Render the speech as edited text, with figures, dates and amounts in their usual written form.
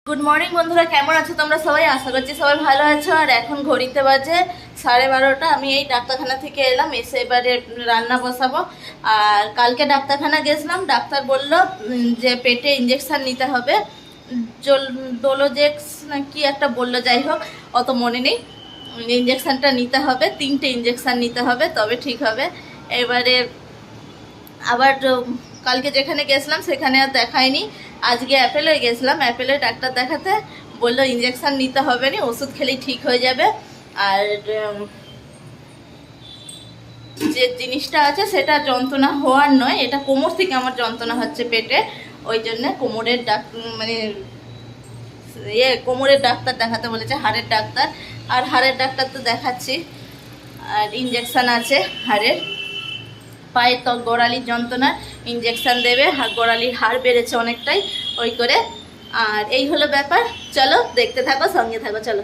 Good morning বন্ধুরা, কেমন আছো তোমরা সবাই? আশা করছি সবাই ভালো আছো। আর এখন ঘড়িতে বাজে 12:30। আমি এই ডাক্তারখানা থেকে এলাম, এসে এবারে রান্না বসাবো। আর কালকে ডাক্তারখানা গেছিলাম, ডাক্তার বলল যে পেটে ইঞ্জেকশন নিতে হবে, ডোলোজেক্স না কি একটা বললো, যাই হোক অত মনে নেই। ইঞ্জেকশনটা নিতে হবে, 3টে ইঞ্জেকশন নিতে হবে, তবে ঠিক হবে। এবারে আবার কালকে যেখানে গেছিলাম সেখানে আর দেখায়নি, আজকে অ্যাপেলে গেছিলাম। অ্যাপেলে ডাক্তার দেখাতে বললো ইঞ্জেকশন নিতে হবে না, ওষুধ খেলেই ঠিক হয়ে যাবে। আর যে জিনিসটা আছে সেটা যন্ত্রণা হওয়ার নয়, এটা কোমর থেকে আমার যন্ত্রণা হচ্ছে পেটে, ওই জন্য কোমরের মানে কোমরের ডাক্তার দেখাতে বলেছে, হাড়ের ডাক্তার। আর হাড়ের ডাক্তার তো দেখাচ্ছি। আর ইঞ্জেকশন আছে হাড়ের, পায়ে তো গোড়ালির যন্ত্রণা, ইঞ্জেকশন দেবে। গোড়ালির হাড় বেড়েছে অনেকটাই, ওই করে। আর এই হলো ব্যাপার, চলো দেখতে থাকো, সঙ্গে থাকো, চলো।